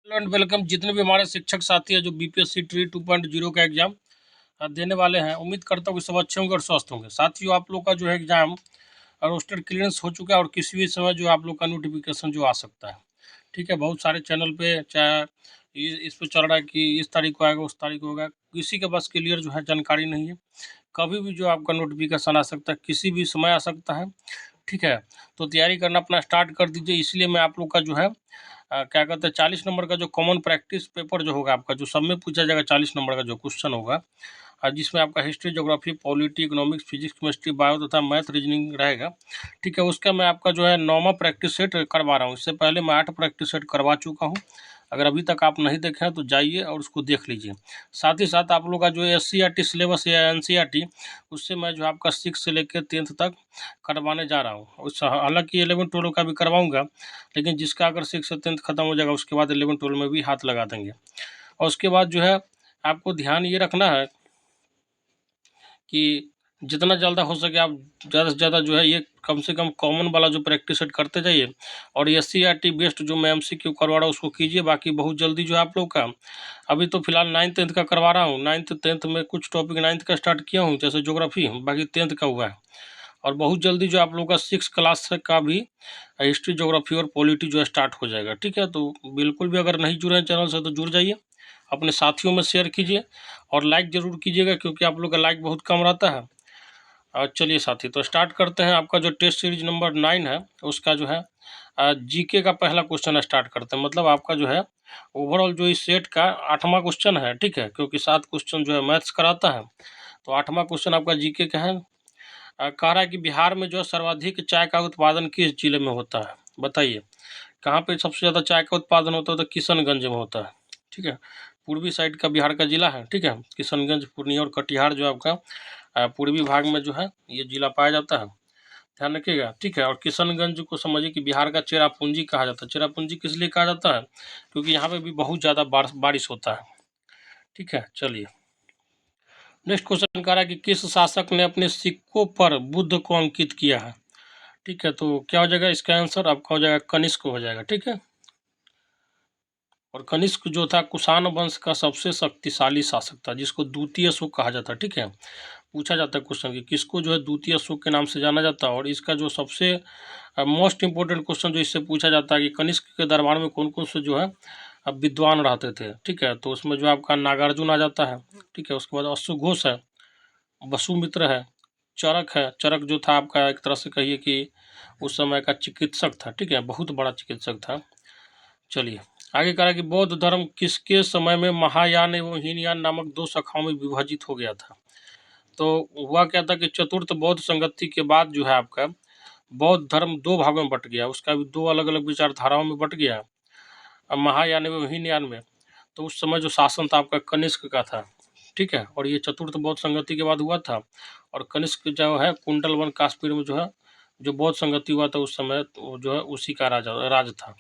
Hello and welcome. जितने भी हमारे शिक्षक साथी हैं जो बीपीएससी ट्री 2.0 का एग्जाम देने वाले हैं, उम्मीद करता हूँ कि सब अच्छे होंगे और स्वस्थ होंगे। साथियों, आप लोग का जो है एग्जाम रोस्टर क्लियरेंस हो चुका है और किसी भी समय जो आप लोग का नोटिफिकेशन जो आ सकता है। ठीक है, बहुत सारे चैनल पे चाहे इस पे चल रहा है कि इस तारीख को आएगा, उस तारीख को होगा। किसी के पास क्लियर जो है जानकारी नहीं है। कभी भी जो आपका नोटिफिकेशन आ सकता है, किसी भी समय आ सकता है। ठीक है, तो तैयारी करना अपना स्टार्ट कर दीजिए। इसलिए मैं आप लोग का जो है क्या कहते हैं 40 नंबर का जो कॉमन प्रैक्टिस पेपर जो होगा आपका, जो सब में पूछा जाएगा 40 नंबर का जो क्वेश्चन होगा, जिसमें आपका history, geography, polity, economics, physics, chemistry, bio तथा मैथ, रीजनिंग रहेगा। ठीक है, उसका मैं आपका जो है 9वां प्रैक्टिस सेट करवा रहा हूँ। इससे पहले मैं 8 प्रैक्टिस सेट करवा चुका हूँ। अगर अभी तक आप नहीं देखे हैं तो जाइए और उसको देख लीजिए। साथ ही साथ आप लोग का जो SCERT सिलेबस या NCERT, उससे मैं जो आपका 6 से लेकर 10th तक करवाने जा रहा हूँ। उस हालांकि 11-12 का भी करवाऊँगा, लेकिन जिसका अगर 6 से 10th खत्म हो जाएगा उसके बाद 11-12 में भी हाथ लगा देंगे। और उसके बाद जो है आपको ध्यान ये रखना है कि जितना ज़्यादा हो सके आप ज़्यादा से ज़्यादा जो है ये कम से कम कॉमन वाला जो प्रैक्टिस सेट करते जाइए। और SCERT बेस्ड जो मैं MCQ करवा रहा हूँ उसको कीजिए। बाकी बहुत जल्दी जो है आप लोग का, अभी तो फिलहाल 9th-10th का करवा रहा हूँ। 9th-10th में कुछ टॉपिक 9th का स्टार्ट किया हूँ, जैसे ज्योग्राफी, बाकी 10th का हुआ है। और बहुत जल्दी जो आप लोग का 6 क्लास का भी हिस्ट्री, ज्योग्राफी और पॉलिटी जो है स्टार्ट हो जाएगा। ठीक है, तो बिल्कुल भी अगर नहीं जुड़े हैं चैनल से तो जुड़ जाइए, अपने साथियों में शेयर कीजिए और लाइक ज़रूर कीजिएगा, क्योंकि आप लोग का लाइक बहुत कम रहता है। चलिए साथी, तो स्टार्ट करते हैं। आपका जो टेस्ट सीरीज नंबर 9 है उसका जो है जीके का पहला क्वेश्चन स्टार्ट करते हैं। मतलब आपका जो है ओवरऑल जो इस सेट का 8वां क्वेश्चन है। ठीक है, क्योंकि 7 क्वेश्चन जो है मैथ्स कराता है, तो 8वां क्वेश्चन आपका जीके का है। कह रहा है कि बिहार में जो सर्वाधिक चाय का उत्पादन किस जिले में होता है, बताइए। कहाँ पे सबसे ज़्यादा चाय का उत्पादन होता है? तो किशनगंज में होता है। ठीक है, पूर्वी साइड का बिहार का जिला है। ठीक है, किशनगंज, पूर्णिया और कटिहार जो आपका पूर्वी भाग में जो है ये जिला पाया जाता है, ध्यान रखिएगा। ठीक है, और किशनगंज को समझिए कि बिहार का चेरापूंजी कहा जाता है। चेरापूंजी किस लिए कहा जाता है? क्योंकि यहाँ पे भी बहुत ज़्यादा बारिश होता है। ठीक है, चलिए नेक्स्ट क्वेश्चन कह रहा है कि किस शासक ने अपने सिक्कों पर बुद्ध को अंकित किया है? ठीक है, तो क्या हो जाएगा इसका आंसर? आपका हो जाएगा कनिष्क हो जाएगा। ठीक है, और कनिष्क जो था कुषाण वंश का सबसे शक्तिशाली शासक था, जिसको द्वितीय अशोक कहा जाता है। ठीक है, पूछा जाता है क्वेश्चन कि किसको जो है द्वितीय अशोक के नाम से जाना जाता है। और इसका जो सबसे मोस्ट इंपोर्टेंट क्वेश्चन जो इससे पूछा जाता है कि कनिष्क के दरबार में कौन कौन से जो है विद्वान रहते थे। ठीक है, तो उसमें जो आपका नागार्जुन आ जाता है। ठीक है, उसके बाद अश्वघोष है, वसुमित्र है, चरक है। चरक जो था आपका एक तरह से कहिए कि उस समय का चिकित्सक था। ठीक है, बहुत बड़ा चिकित्सक था। चलिए आगे कह रहा है कि बौद्ध धर्म किसके समय में महायान एवं हीनयान नामक 2 शाखाओं में विभाजित हो गया था? तो हुआ क्या था कि चतुर्थ बौद्ध संगति के बाद जो है आपका बौद्ध धर्म 2 भागों में बट गया। उसका भी 2 अलग अलग विचारधाराओं में बट गया, अब महायान एवं हीनयान में। तो उस समय जो शासन था आपका कनिष्क का था। ठीक है, और ये चतुर्थ बौद्ध संगति के बाद हुआ था। और कनिष्क जो है कुंडल वन काश्मीर में जो है जो बौद्ध संगति हुआ था उस समय, तो जो है उसी का राज था।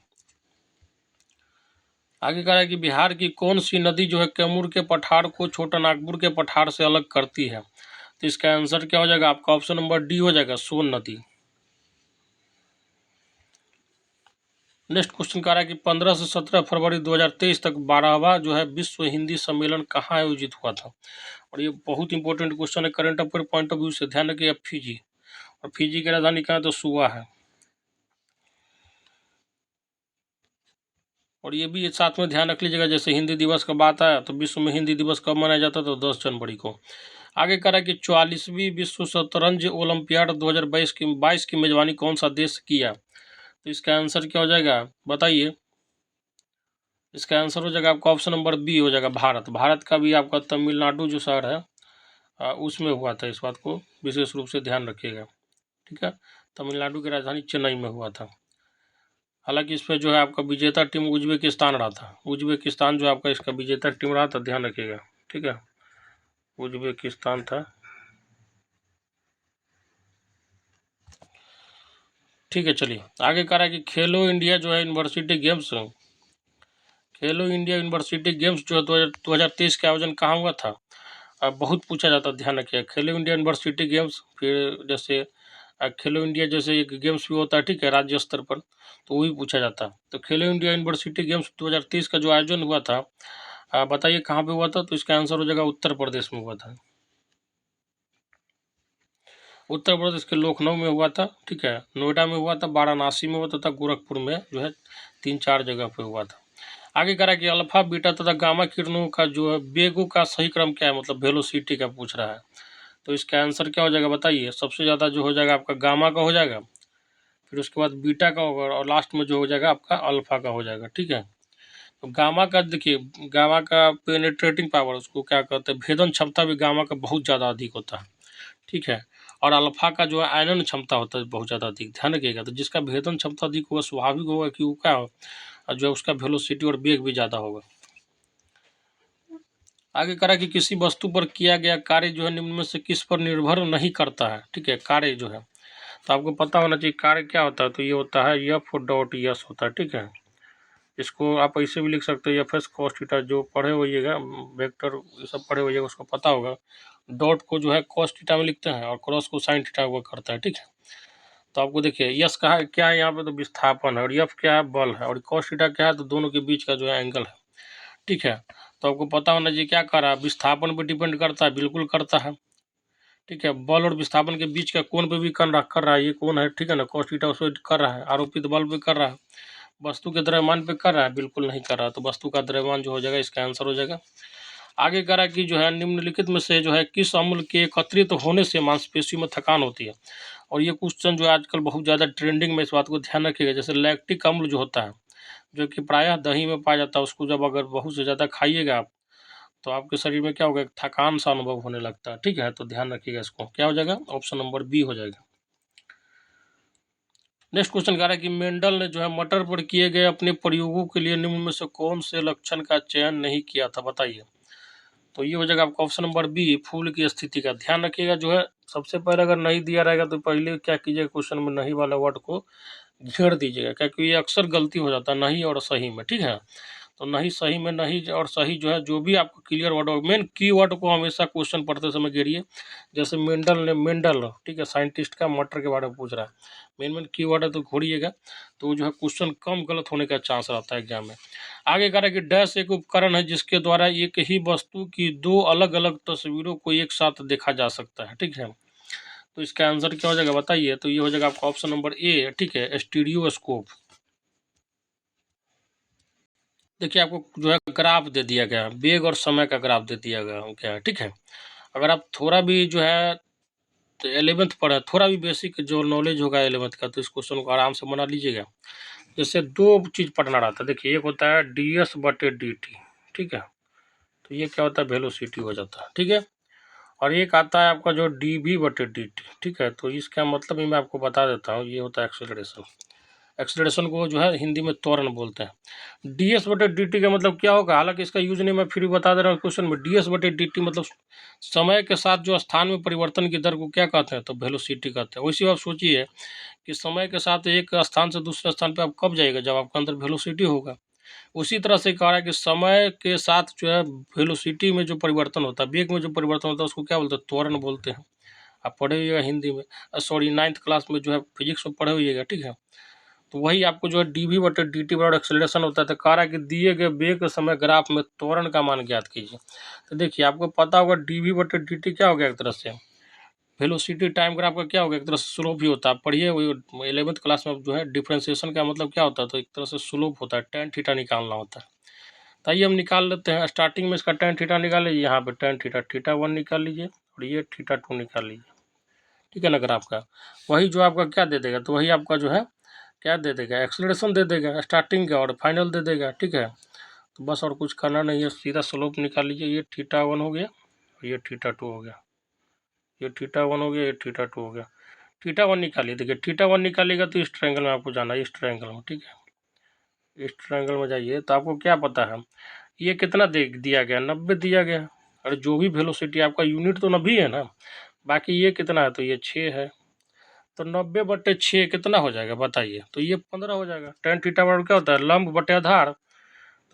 आगे कह रहा है कि बिहार की कौन सी नदी जो है कैमूर के पठार को छोटा नागपुर के पठार से अलग करती है? तो इसका आंसर क्या हो जाएगा? आपका ऑप्शन नंबर डी हो जाएगा, सोन नदी। नेक्स्ट क्वेश्चन कह रहा है कि 15 से 17 फरवरी 2023 तक 12वां जो है विश्व हिंदी सम्मेलन कहाँ आयोजित हुआ था? और ये बहुत इंपॉर्टेंट क्वेश्चन है current affair point of view से। ध्यान रखिए, फिजी, और फिजी की राजधानी कहाँ है? तो सुआ है। और ये भी साथ में ध्यान रख लीजिएगा, जैसे हिंदी दिवस का बात आया तो विश्व में हिंदी दिवस कब मनाया जाता है? तो 10 जनवरी को। आगे कह रहा है कि 44वीं विश्व शतरंज ओलंपियाड 2022 की मेजबानी कौन सा देश किया? तो इसका आंसर क्या हो जाएगा, बताइए। इसका आंसर हो जाएगा आपका ऑप्शन नंबर बी हो जाएगा, भारत। भारत का भी आपका तमिलनाडु जो शहर है उसमें हुआ था। इस बात को विशेष रूप से ध्यान रखिएगा। ठीक है, तमिलनाडु की राजधानी चेन्नई में हुआ था। हालांकि इस पर जो है आपका विजेता टीम उज्बेकिस्तान रहा था। उज्बेकिस्तान जो आपका इसका विजेता टीम रहा था, ध्यान रखिएगा। ठीक है, उज्बेकिस्तान था। ठीक है, चलिए आगे कह रहा है कि खेलो इंडिया जो है यूनिवर्सिटी गेम्स, खेलो इंडिया यूनिवर्सिटी गेम्स जो है 2023 का आयोजन कहाँ हुआ था? बहुत पूछा जाता है, ध्यान रखिए। खेलो इंडिया यूनिवर्सिटी गेम्स, फिर जैसे खेलो इंडिया जैसे एक गेम्स भी होता है, ठीक है, राज्य स्तर पर, तो वही पूछा जाता है। तो खेलो इंडिया यूनिवर्सिटी गेम्स 2023 का जो आयोजन हुआ था, बताइए कहाँ पे हुआ था? तो इसका आंसर हो जाएगा उत्तर प्रदेश में हुआ था। उत्तर प्रदेश के लखनऊ में हुआ था, ठीक है, नोएडा में हुआ था, वाराणसी में हुआ था, गोरखपुर में जो है 3-4 जगह पे हुआ था। आगे कह रहा है कि अल्फा बीटा तथा गामा किरणों का जो है वेगों का सही क्रम क्या है, मतलब वेलोसिटी का पूछ रहा है। तो इसका आंसर क्या हो जाएगा बताइए? सबसे ज़्यादा जो हो जाएगा आपका गामा का हो जाएगा, फिर उसके बाद बीटा का होगा, और लास्ट में जो हो जाएगा आपका अल्फा का हो जाएगा, ठीक है। तो गामा का देखिए, गामा का पेनिट्रेटिंग पावर, उसको क्या कहते हैं, भेदन क्षमता भी गामा का बहुत ज़्यादा अधिक होता है, ठीक है। और अल्फा का जो है आयनन क्षमता होता है बहुत ज़्यादा अधिक, ध्यान रखिएगा। तो जिसका भेदन क्षमता अधिक होगा, स्वाभाविक होगा कि वो क्या हो, और जो है उसका वेलोसिटी और वेग भी ज़्यादा होगा। आगे करा कि किसी वस्तु पर किया गया कार्य जो है निम्न में से किस पर निर्भर नहीं करता है, ठीक है, कार्य जो है। तो आपको पता होना चाहिए कार्य क्या होता है, तो ये होता है एफ डॉट एस होता है, ठीक है। इसको आप ऐसे भी लिख सकते हैं एफ एस कॉस थीटा, जो पढ़े होइएगा वेक्टर ये सब पढ़े होइएगा उसको पता होगा। डॉट को जो है कॉस थीटा में लिखते हैं और क्रॉस को साइन थीटा हुआ करता है, ठीक है। तो आपको देखिए यस कहा है क्या है यहाँ पे, तो विस्थापन है, और एफ क्या है, बल है, और कॉस थीटा क्या है, तो दोनों के बीच का जो है एंगल है, ठीक है। तो आपको पता होना चाहिए क्या कर रहा है, विस्थापन पर डिपेंड करता है, बिल्कुल करता है, ठीक है। बल और विस्थापन के बीच का कोण पे भी कर रहा है, ये कोण है, ठीक है ना, कॉस थीटा उसको कर रहा है, आरोपित बल पे कर रहा है, वस्तु के द्रव्यमान पे कर रहा है, बिल्कुल नहीं कर रहा। तो वस्तु का द्रव्यमान जो हो जाएगा इसका आंसर हो जाएगा। आगे कह रहा है कि जो है निम्नलिखित में से जो है किस अम्ल के एकत्रित होने से मांसपेशियों में थकान होती है। और ये क्वेश्चन जो है आजकल बहुत ज़्यादा ट्रेंडिंग में, इस बात को ध्यान रखिएगा। जैसे लैक्टिक अम्ल जो होता है, जो कि प्रायः दही में पाया जाता है, उसको जब अगर बहुत से ज़्यादा खाइएगा आप, तो आपके शरीर में क्या होगा, एक थकान सा अनुभव होने लगता है, ठीक है। तो ध्यान रखिएगा इसको, क्या हो जाएगा, ऑप्शन नंबर बी हो जाएगा। नेक्स्ट क्वेश्चन कह रहा है कि मेंडल ने जो है मटर पर किए गए अपने प्रयोगों के लिए निम्न में से कौन से लक्षण का चयन नहीं किया था, बताइए। तो ये हो जाएगा आपका ऑप्शन नंबर बी, फूल की स्थिति का। ध्यान रखिएगा, जो है सबसे पहले अगर नहीं दिया रहेगा तो पहले क्या कीजिएगा, क्वेश्चन में नहीं वाला वर्ड को घेर दीजिएगा, क्योंकि ये अक्सर गलती हो जाता है नहीं और सही में, ठीक है। तो नहीं सही में नहीं और सही जो है, जो भी आपको क्लियर वर्ड हो, मेन की वर्ड को हमेशा क्वेश्चन पढ़ते समय घेरिए। जैसे मेंडल, ठीक है, साइंटिस्ट का मटर के बारे में पूछ रहा है, मेन मेन की वर्ड है तो घोड़िएगा, तो जो है क्वेश्चन कम गलत होने का चांस रहता है एग्जाम में। आगे कह रहा है कि डैश एक उपकरण है जिसके द्वारा एक ही वस्तु की दो अलग अलग तस्वीरों को एक साथ देखा जा सकता है, ठीक है। तो इसका आंसर क्या हो जाएगा बताइए? तो ये हो जाएगा आपका ऑप्शन नंबर ए, ठीक है, स्टीरियोस्कोप। देखिए आपको जो है ग्राफ दे दिया गया है, वेग और समय का ग्राफ दे दिया गया है, ठीक है। अगर आप थोड़ा भी जो है तो 11th पढ़े, थोड़ा भी बेसिक जो नॉलेज होगा 11th का, तो इस क्वेश्चन को आराम से बना लीजिएगा। जैसे दो चीज़ पढ़ना रहता है, देखिए एक होता है ds/dt, ठीक है, तो ये क्या होता है, वेलोसिटी हो जाता है, ठीक है। और एक आता है आपका जो dv/dt, ठीक है। तो इसका मतलब ही मैं आपको बता देता हूँ, ये होता है एक्सेलरेशन। एक्सेलरेशन को जो है हिंदी में त्वरण बोलते हैं। ds/dt का मतलब क्या होगा, हालांकि इसका यूज नहीं मैं फिर भी बता दे रहा हूँ क्वेश्चन में। ds/dt मतलब समय के साथ जो स्थान में परिवर्तन की दर को क्या कहते हैं, तो वेलोसिटी कहते हैं। वैसे आप सोचिए कि समय के साथ एक स्थान से दूसरे स्थान पर आप कब जाएगा, जब आपके अंदर वेलोसिटी होगा। उसी तरह से कह रहा है कि समय के साथ जो है वेलोसिटी में जो परिवर्तन होता है, वेग में जो परिवर्तन होता है, उसको क्या बोलते हैं, त्वरण बोलते हैं। आप पढ़े हुइएगा हिंदी में, सॉरी 9th क्लास में जो है फिजिक्स में पढ़े हुइएगा, ठीक है। तो वही आपको जो है dv/dt बराबर एक्सेलरेशन होता है। तो कह रहा है कि दिए गए वेग के समय ग्राफ में त्वरण का मान ज्ञात कीजिए। तो देखिए आपको पता होगा dv/dt क्या हो गया, एक तरह से वेलोसिटी टाइम ग्राफ का क्या हो गया, एक तरह से स्लोप ही होता है। पढ़िए वही 11th क्लास में जो है डिफ्रेंसिएशन का मतलब क्या होता है, तो एक तरह से स्लोप होता है, tan थीटा निकालना होता है। तो आइए हम निकाल लेते हैं। स्टार्टिंग में इसका tan थीटा निकाल लीजिए, यहाँ पे tan थीटा θ1 निकाल लीजिए, और ये θ2 निकाल लीजिए, ठीक है ना। ग्राफ का वही जो आपका क्या दे देगा, तो वही आपका जो है क्या दे देगा, एक्सेलरेशन दे देगा, स्टार्टिंग का और फाइनल दे देगा, ठीक है। तो बस और कुछ करना नहीं है, सीधा स्लोप निकाल लीजिए। ये θ1 हो गया, ये θ2 हो गया, ये θ1 हो गया, ये θ2 हो गया। θ1 निकालिए, देखिए θ1 निकालिएगा तो इस ट्रायंगल में आपको जाना है, इस ट्रायंगल में, ठीक है। इस ट्रायंगल में जाइए तो आपको क्या पता है, ये कितना दे दिया गया, 90 दिया गया। और जो भी वेलोसिटी आपका यूनिट तो 90 है ना, बाकी ये कितना है, तो ये 6 है। तो 90/6 कितना हो जाएगा बताइए, तो ये 15 हो जाएगा। tan θ1 क्या होता है, लंब बटे आधार।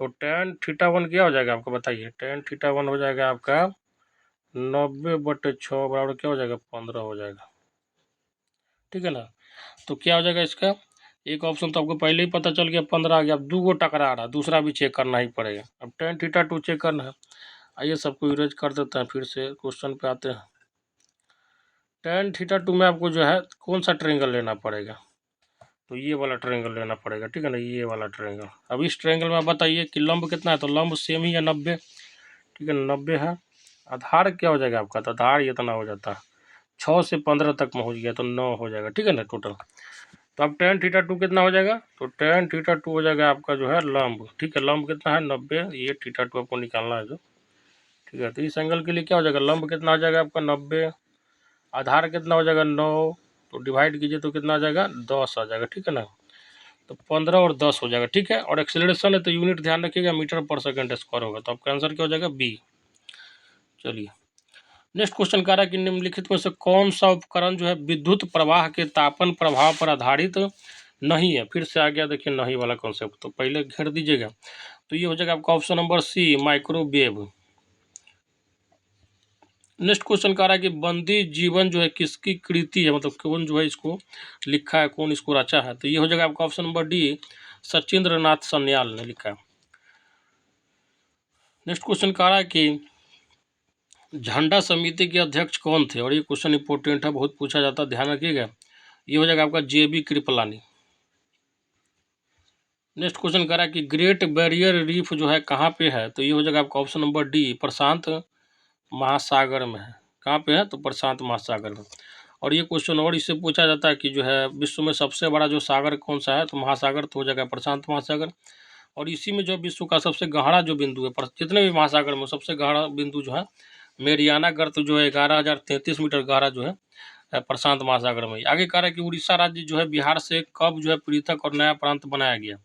तो tan θ1 क्या हो जाएगा आपको बताइए, tan θ1 हो जाएगा आपका 90/6 बराबर क्या हो जाएगा, 15 हो जाएगा। ठीक है ना। तो क्या हो जाएगा इसका, एक ऑप्शन तो आपको पहले ही पता चल गया 15 आ गया, अब 2 गो टकरा रहा, दूसरा भी चेक करना ही पड़ेगा। अब tan थीटा 2 चेक करना है। आइए सबको इरेज कर देते हैं, फिर से क्वेश्चन पे आते हैं। tan थीटा 2 में आपको जो है कौन सा ट्रायंगल लेना पड़ेगा, तो ये वाला ट्रायंगल लेना पड़ेगा, ठीक है ना, ये वाला ट्रायंगल। अब इस ट्रायंगल में आप बताइए कि लंब कितना है, तो लंब सेम ही है 90, ठीक है 90 है। आधार क्या हो जाएगा आपका, तो आधार ये इतना हो जाता है, 6 से 15 तक पहुँच गया तो 9 हो जाएगा, ठीक है ना टोटल। तो अब tan थीटा 2 कितना हो जाएगा, तो tan थीटा 2 हो जाएगा आपका जो है लंब, ठीक है, लंब कितना है 90, ये थीटा 2 आपको निकालना है जो, ठीक है। तो इस एंगल के लिए क्या हो जाएगा, लंब कितना हो जाएगा आपका 90, आधार कितना हो जाएगा 9, तो डिवाइड कीजिए तो कितना आ जाएगा 10 आ जाएगा, ठीक है ना। तो 15 और 10 हो जाएगा, ठीक है। और एक्सेलरेशन है तो यूनिट ध्यान रखिएगा मीटर पर सेकंड स्क्वायर होगा, तो आपका आंसर क्या हो जाएगा बी। चलिए नेक्स्ट क्वेश्चन कह रहा है कि निम्नलिखित में से कौन सा उपकरण जो है विद्युत प्रवाह के तापन प्रभाव पर आधारित नहीं है। फिर से आ गया देखिए नहीं वाला कॉन्सेप्ट, तो पहले घेर दीजिएगा। तो ये हो जाएगा आपका option number C microwave. Next question कह रहा है कि बंदी जीवन जो है किसकी कृति है, मतलब कौन जो है इसको लिखा है, कौन इसको रचा है, तो ये हो जाएगा आपका option number D Sachindra Nath Sanyal ने लिखा है। नेक्स्ट क्वेश्चन कह रहा है कि झंडा समिति के अध्यक्ष कौन थे, और ये क्वेश्चन इंपॉर्टेंट है, बहुत पूछा जाता है, ध्यान रखिएगा। ये हो जाएगा आपका JB कृपलानी। नेक्स्ट क्वेश्चन कह रहा है कि ग्रेट बैरियर रीफ जो है कहाँ पे है, तो ये हो जाएगा आपका ऑप्शन नंबर डी प्रशांत महासागर में है। कहाँ पे है, तो प्रशांत महासागर में। और ये क्वेश्चन और इससे पूछा जाता है कि जो है विश्व में सबसे बड़ा जो सागर कौन सा है, तो महासागर, तो हो जाएगा प्रशांत महासागर। और इसी में जो विश्व का सबसे गहरा जो बिंदु है, जितने भी महासागर में सबसे गहरा बिंदु जो है मेरियाना गर्त जो है 11,033 मीटर गहरा जो है प्रशांत महासागर में। आगे कह रहा है कि उड़ीसा राज्य जो है बिहार से कब जो है पृथक और नया प्रांत बनाया गया,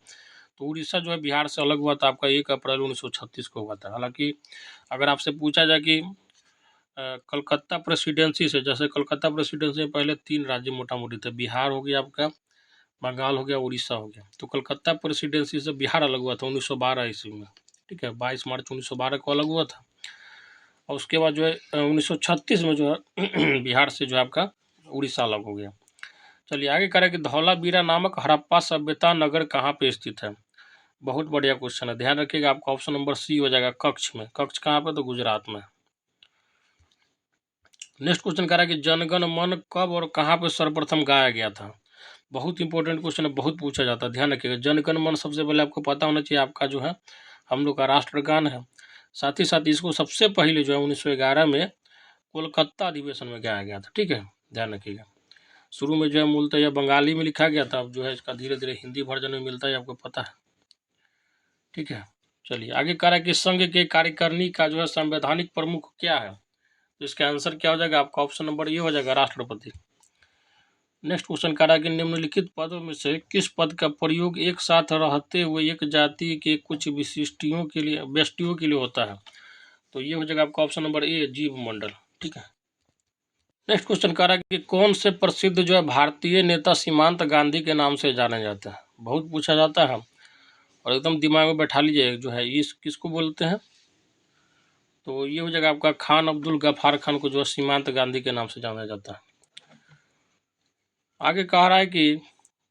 तो उड़ीसा जो है बिहार से अलग हुआ था आपका 1 अप्रैल 1936 को हुआ था। हालांकि अगर आपसे पूछा जाए कि कलकत्ता प्रेसिडेंसी से, जैसे कलकत्ता प्रेसिडेंसी में पहले 3 राज्य मोटा मोटी थे, बिहार हो गया आपका, बंगाल हो गया, उड़ीसा हो गया। तो कलकत्ता प्रेसिडेंसी से बिहार अलग हुआ था 1912 ईस्वी में, ठीक है 22 मार्च 1912 को अलग हुआ था। और उसके बाद जो है 1936 में जो है बिहार से जो है आपका उड़ीसा अलग हो गया। चलिए आगे करें कि धौलावीरा नामक हड़प्पा सभ्यता नगर कहाँ पे स्थित है। बहुत बढ़िया क्वेश्चन है, ध्यान रखिएगा, आपका ऑप्शन नंबर सी हो जाएगा कच्छ में। कच्छ कहाँ पे, तो गुजरात में। नेक्स्ट क्वेश्चन कह रहा है कि जनगण मन कब और कहाँ पे सर्वप्रथम गाया गया था। बहुत इंपॉर्टेंट क्वेश्चन है, बहुत पूछा जाता है, ध्यान रखिएगा। जनगण मन सबसे पहले आपको पता होना चाहिए, आपका जो है हम लोग का राष्ट्रगान है। साथ ही साथ इसको सबसे पहले जो है 1911 में कोलकाता अधिवेशन में गाया गया था, ठीक है ध्यान रखिएगा। शुरू में जो है मूलतः यह बंगाली में लिखा गया था, अब जो है इसका धीरे धीरे हिंदी वर्जन में मिलता है, आपको पता है, ठीक है। चलिए आगे कह रहा है कि संघ के कार्यकारिणी का जो है संवैधानिक प्रमुख क्या है, तो इसका आंसर क्या हो जाएगा, आपका ऑप्शन नंबर ये हो जाएगा राष्ट्रपति। नेक्स्ट क्वेश्चन कह रहा है कि निम्नलिखित पदों में से किस पद का प्रयोग एक साथ रहते हुए एक जाति के कुछ विशिष्टियों के लिए व्यष्टियों के लिए होता है, तो ये हो जाएगा आपका ऑप्शन नंबर ए जीव मंडल, ठीक है। नेक्स्ट क्वेश्चन कह रहा है कि कौन से प्रसिद्ध जो है भारतीय नेता सीमांत गांधी के नाम से जाने जाते हैं, बहुत पूछा जाता है, और एकदम दिमाग में बैठा लीजिए जो है इस किसको बोलते हैं, तो ये हो जाएगा आपका खान अब्दुल गफ्फार खान को जो है सीमांत गांधी के नाम से जाना जाता है। आगे कह रहा है कि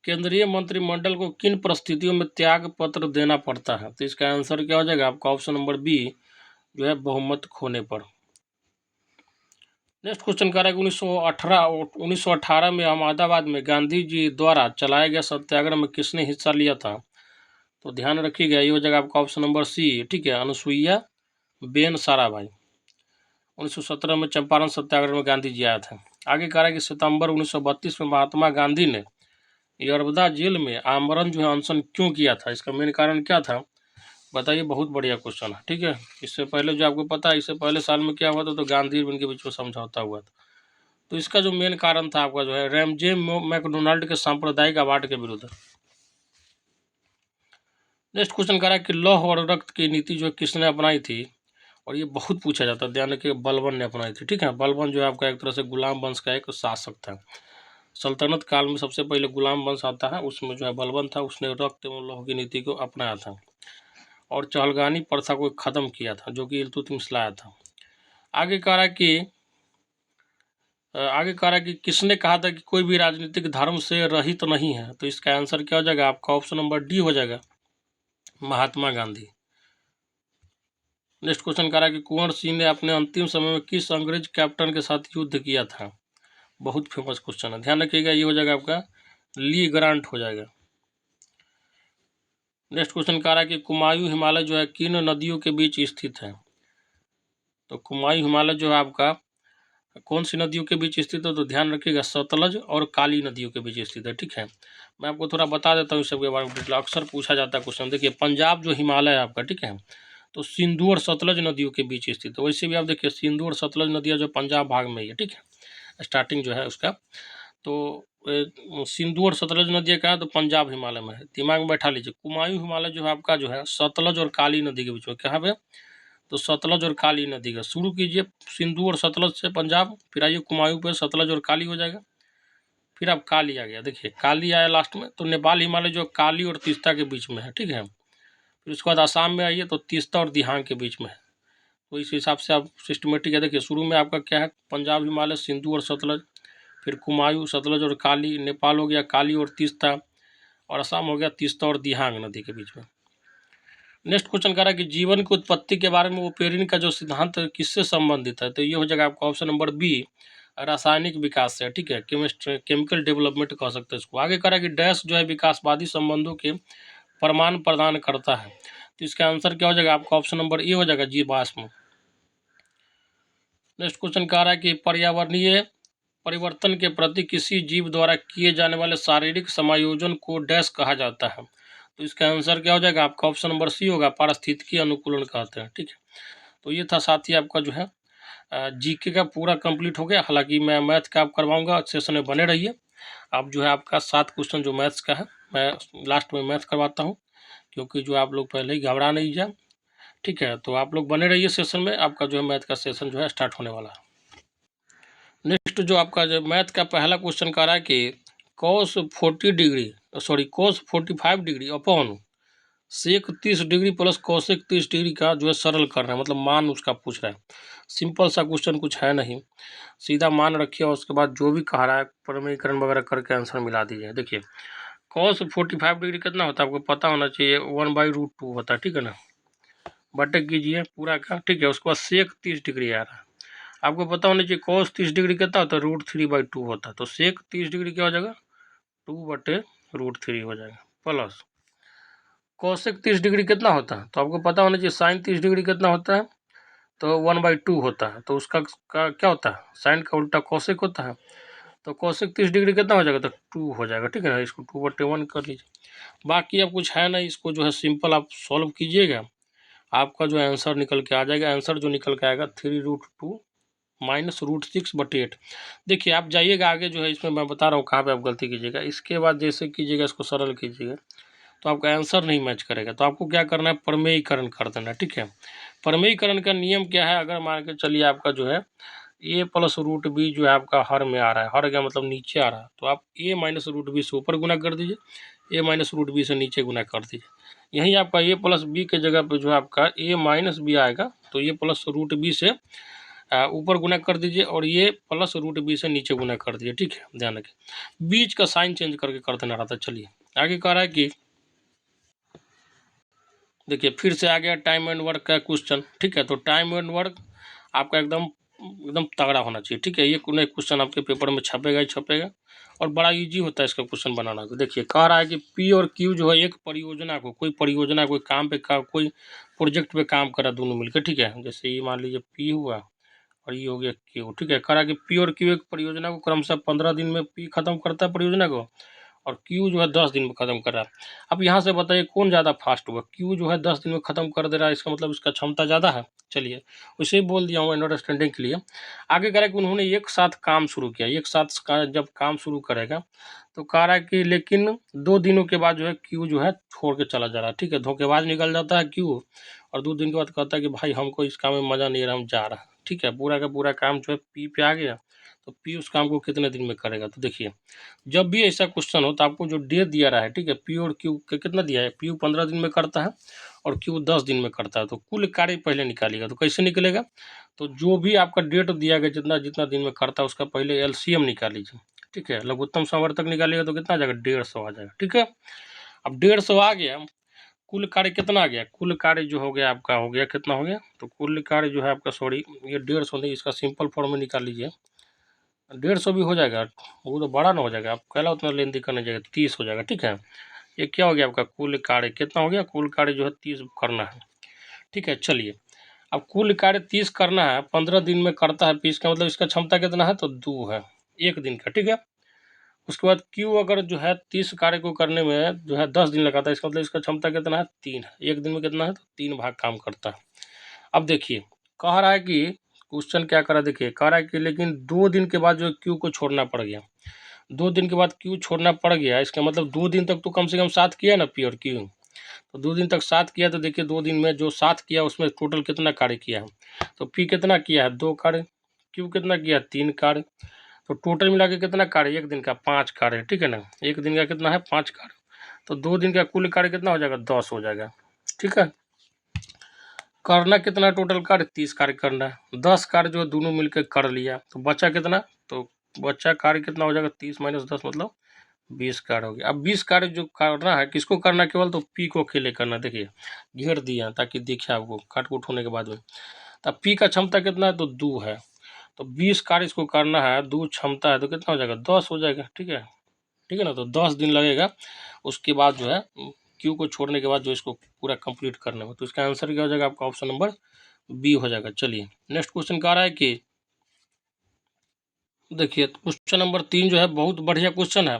केंद्रीय मंत्रिमंडल को किन परिस्थितियों में त्याग पत्र देना पड़ता है, तो इसका आंसर क्या हो जाएगा, आपका ऑप्शन नंबर बी जो है बहुमत खोने पर। नेक्स्ट क्वेश्चन कह रहा है कि 1918 में अहमदाबाद में गांधी जी द्वारा चलाए गए सत्याग्रह में किसने हिस्सा लिया था, तो ध्यान रखिएगा ये हो जाएगा आपका ऑप्शन नंबर सी, ठीक है अनुसुईया बेन साराभाई। 1917 में चंपारण सत्याग्रह में गांधी जी आए थे। आगे कह रहा है कि सितंबर 1932 में महात्मा गांधी ने यरबदा जेल में आमरण जो है अनशन क्यों किया था, इसका मेन कारण क्या था बताइए, बहुत बढ़िया क्वेश्चन है, ठीक है। इससे पहले जो आपको पता है इससे पहले साल में क्या हुआ था, तो गांधी और इनके बीच में समझौता हुआ था। तो इसका जो मेन कारण था आपका जो है रैमजे मैकडोनाल्ड के सांप्रदायिक अवार्ड के विरुद्ध। नेक्स्ट क्वेश्चन कह रहा है कि लौह और रक्त की नीति जो किसने अपनाई थी, और ये बहुत पूछा जाता है, ध्यान रखिए बलबन ने अपनाई थी, ठीक है। बलबन जो है आपका एक तरह से गुलाम वंश का एक शासक था। सल्तनत काल में सबसे पहले गुलाम वंश आता है, उसमें जो है बलबन था, उसने रक्त एवं लौह की नीति को अपनाया था और चहलगानी प्रथा को खत्म किया था जो कि इल्तुतमिश लाया था। आगे कह रहा है कि आगे कह रहा है कि किसने कहा था कि कोई भी राजनीतिक धर्म से रहित नहीं है, तो इसका आंसर क्या हो जाएगा आपका? ऑप्शन नंबर डी हो जाएगा, महात्मा गांधी। नेक्स्ट क्वेश्चन कह रहा है कि कुंवर सिंह ने अपने अंतिम समय में किस अंग्रेज कैप्टन के साथ युद्ध किया था? बहुत फेमस क्वेश्चन है, ध्यान रखिएगा, ये हो जाएगा आपका ली ग्रांट हो जाएगा। नेक्स्ट क्वेश्चन कह रहा है कि कुमायूं हिमालय जो है किन नदियों के बीच स्थित है? तो कुमायूं हिमालय जो है आपका कौन सी नदियों के बीच स्थित है? तो ध्यान रखिएगा, सतलज और काली नदियों के बीच स्थित है। ठीक है, मैं आपको थोड़ा बता देता हूँ इस सबके बारे में, अक्सर पूछा जाता है क्वेश्चन। देखिए, पंजाब जो हिमालय है आपका, ठीक है, तो सिंधु और सतलज नदियों के बीच स्थित है। वैसे भी आप देखिए, सिंधु और सतलज नदियाँ जो पंजाब भाग में ही है, ठीक है, स्टार्टिंग जो है उसका, तो सिंधु और सतलज नदियाँ कहाँ है? तो पंजाब हिमालय में है। दिमाग में बैठा लीजिए, कुमायूं हिमालय जो है आपका जो है सतलज और काली नदी के बीच में, कहाँ पे? तो सतलज और काली नदी का शुरू कीजिए, सिंधु और सतलज से पंजाब, फिर आइए कुमायूं पे, सतलज और काली हो जाएगा, फिर अब काली आ गया। देखिए, काली आया लास्ट में, तो नेपाल हिमालय जो काली और तीस्ता के बीच में है, ठीक है। फिर उसके बाद आसाम में आइए, तो तीस्ता और दिहांग के बीच में है। तो इस हिसाब से आप सिस्टमेटिक है। देखिए, शुरू में आपका क्या है? पंजाब हिमालय, सिंधु और सतलज, फिर कुमायूं, सतलज और काली, नेपाल हो गया काली और तीस्ता, और असम हो गया तीस्ता और दिहांग नदी के बीच में। नेक्स्ट क्वेश्चन कह रहा है कि जीवन की उत्पत्ति के बारे में ओपेरिन का जो सिद्धांत है किससे संबंधित है? तो ये हो जाएगा आपका ऑप्शन नंबर बी, रासायनिक विकास से। ठीक है, केमिकल डेवलपमेंट कह सकते हैं इसको। आगे कह रहा है कि डैश जो है विकासवादी संबंधों के प्रमाण प्रदान करता है, तो इसका आंसर क्या हो जाएगा आपका? ऑप्शन नंबर ए हो जाएगा, जीवाश्म। नेक्स्ट क्वेश्चन कह रहा है कि पर्यावरणीय परिवर्तन के प्रति किसी जीव द्वारा किए जाने वाले शारीरिक समायोजन को डैश कहा जाता है, तो इसका आंसर क्या हो जाएगा आपका? ऑप्शन नंबर सी होगा, पारिस्थितिकी अनुकूलन कहते हैं। ठीक है, तो ये था साथी आपका जो है जीके का पूरा कंप्लीट हो गया। हालांकि मैं मैथ का आप करवाऊंगा, सेशन में बने रहिए। अब जो है आपका 7 क्वेश्चन जो मैथ्स का है, मैं लास्ट में मैथ करवाता हूँ, क्योंकि जो आप लोग पहले ही घबरा नहीं जाए। ठीक है, तो आप लोग बने रहिए सेशन में, आपका जो है मैथ का सेशन जो है स्टार्ट होने वाला है। नेक्स्ट जो आपका जो मैथ का पहला क्वेश्चन कह रहा है कि cos 45 degree upon sec 30 degree plus cosec 30 degree का जो है सरल कर रहे हैं, मतलब मान उसका पूछ रहा है। सिंपल सा क्वेश्चन, कुछ है नहीं, सीधा मान रखिए और उसके बाद जो भी कह रहा है प्रमेयीकरण वगैरह करके आंसर मिला दीजिए। देखिए, cos 45 डिग्री कितना होता है आपको पता होना चाहिए, 1/√2 होता है। ठीक है ना, बटे कीजिए पूरा का। ठीक है, उसके बाद सेक 30 डिग्री आ रहा है, आपको पता होना चाहिए cos 30 डिग्री कितना होता है? √3/2 होता है। तो सेक 30 डिग्री क्या हो जाएगा? 2/√3 हो जाएगा, प्लस कॉसेक 30 डिग्री कितना होता है? तो आपको पता होना चाहिए साइन 30 डिग्री कितना होता है? तो 1/2 होता है। तो उसका क्या होता है? साइन का उल्टा कॉसेक होता है। तो कॉसेक 30 डिग्री कितना हो जाएगा? तो 2 हो जाएगा। ठीक है ना, इसको 2/1 कर लीजिए। बाकी अब कुछ है नहीं, इसको जो है सिंपल आप सॉल्व कीजिएगा, आपका जो आंसर निकल के आ जाएगा। आंसर जो निकल के आएगा 3√2 माइनस √6/8। देखिए, आप जाइएगा आगे, जो है इसमें मैं बता रहा हूँ कहाँ पे आप गलती कीजिएगा। इसके बाद जैसे कीजिएगा, इसको सरल कीजिएगा, तो आपका आंसर नहीं मैच करेगा। तो आपको क्या करना है? प्रमेयीकरण कर देना। ठीक है, प्रमेयीकरण का नियम क्या है? अगर मान के चलिए आपका जो है a + √b जो है आपका हर में आ रहा है, हर का मतलब नीचे आ रहा है, तो आप a - √b से ऊपर गुना कर दीजिए, a - √b से नीचे गुना कर दीजिए। यहीं आपका a + b के जगह पे जो है आपका a - b आएगा, तो a + √b से ऊपर गुना कर दीजिए, और ये + √b से नीचे गुना कर दीजिए। ठीक है, ध्यान रखिए, बीच का साइन चेंज करके कर देना रहता है। चलिए आगे कह रहा है कि देखिए, फिर से आ गया टाइम एंड वर्क का क्वेश्चन। ठीक है, तो टाइम एंड वर्क आपका एकदम एकदम तगड़ा होना चाहिए। ठीक है, ये क्वेश्चन आपके पेपर में छपेगा ही छपेगा, और बड़ा इजी होता है इसका क्वेश्चन बनाना। तो देखिए, कह रहा है कि पी और क्यू जो है एक परियोजना को, कोई परियोजना, कोई काम पे कोई प्रोजेक्ट पे काम करा दोनों मिलकर। ठीक है, जैसे ये मान लीजिए पी हुआ और ये हो गया क्यू। ठीक है, कह रहा है कि पी और क्यू एक परियोजना को क्रमशः 15 दिन में पी खत्म करता है परियोजना को, और क्यू जो है 10 दिन में खत्म कर रहा है। अब यहाँ से बताइए कौन ज़्यादा फास्ट हुआ? क्यू जो है 10 दिन में खत्म कर दे रहा है, इसका मतलब इसका क्षमता ज़्यादा है। चलिए, उसे ही बोल दिया हूँ अंडरस्टैंडिंग के लिए। आगे कह रहा है कि उन्होंने एक साथ काम शुरू किया, एक साथ जब काम शुरू करेगा, तो कह रहा है कि लेकिन 2 दिनों के बाद जो है क्यू जो है छोड़ के चला जा रहा है। ठीक है, धोखेबाज निकल जाता है क्यू, और 2 दिन के बाद कहता है कि भाई हमको इस काम में मज़ा नहीं आ रहा, हम जा रहा है। ठीक है, पूरा का पूरा काम जो है पी पे आ गया, तो पी उस काम को कितने दिन में करेगा? तो देखिए, जब भी ऐसा क्वेश्चन हो तो आपको जो डे दिया रहा है, ठीक है, पी और क्यू कितना दिया है? पी 15 दिन में करता है और क्यू 10 दिन में करता है, तो कुल कार्य पहले निकालिएगा। तो कैसे निकलेगा? तो जो भी आपका डेट दिया गया जितना जितना दिन में करता है उसका पहले एलसीएम निकाल लीजिए, ठीक है। लघुत्तम समवर्तक निकालिएगा तो कितना आ जाएगा, 150 आ जाएगा, ठीक है। अब 150 आ गया, कुल कार्य कितना आ गया, कुल कार्य जो हो गया आपका हो गया कितना हो गया, तो कुल कार्य जो है आपका सॉरी ये 150 नहीं, इसका सिंपल फॉर्म में निकाल लीजिए, 150 भी हो जाएगा, वो तो बड़ा ना हो जाएगा, आप पहला उतना लेन देन करने जाएगा 30 हो जाएगा, ठीक है। ये क्या हो गया आपका कुल कार्य कितना हो गया, कुल कार्य जो है 30 करना है, ठीक है। चलिए अब कुल कार्य 30 करना है, 15 दिन में करता है, 20 का मतलब इसका क्षमता कितना है, तो 2 है एक दिन का, ठीक है। उसके बाद क्यू अगर जो है 30 कार्य को करने में जो है 10 दिन लगाता है, इसका मतलब इसका क्षमता कितना है, 3 है, एक दिन में कितना है, तो 3 भाग काम करता है। अब देखिए कह रहा है कि क्वेश्चन क्या कर रहा है, देखिए कह रहा है कि लेकिन 2 दिन के बाद जो क्यू को छोड़ना पड़ गया, 2 दिन के बाद क्यू छोड़ना पड़ गया, इसका मतलब 2 दिन तक तो कम से कम साथ किया ना पी और क्यू, तो 2 दिन तक साथ किया, तो देखिए 2 दिन में जो साथ किया उसमें टोटल कितना कार्य किया है, तो पी कितना किया है, 2 कार्य, क्यू कितना किया, 3 कार्य, तो टोटल मिला के कितना कार्य, एक दिन का 5 कार्य, ठीक है ना, एक दिन का कितना है 5 कार्य, तो 2 दिन का कुल कार्य कितना हो जाएगा, 10 हो जाएगा, ठीक है। करना कितना टोटल कार्य, 30 कार्य करना है, 10 कार्य जो दोनों मिलकर कर लिया, तो बचा कितना, तो बचा कार्य कितना हो जाएगा, 30 माइनस 10 मतलब 20 कार्य हो गया। अब 20 कार्य जो करना है किसको करना है, केवल तो पी को अकेले करना, देखिए घेर दिया ताकि दिखे आपको काट कूट होने के बाद में। तब पी का क्षमता कितना है, तो 2 है, तो 20 कार्य इसको करना है, 2 क्षमता है तो कितना हो जाएगा, 10 हो जाएगा, ठीक है, ठीक है ना। तो 10 दिन लगेगा, उसके बाद जो है क्यू को छोड़ने के बाद जो इसको पूरा कंप्लीट करने में, तो इसका आंसर क्या हो जाएगा आपका, ऑप्शन नंबर बी हो जाएगा। चलिए नेक्स्ट क्वेश्चन कह रहा है कि देखिए क्वेश्चन नंबर 3 जो है बहुत बढ़िया क्वेश्चन है,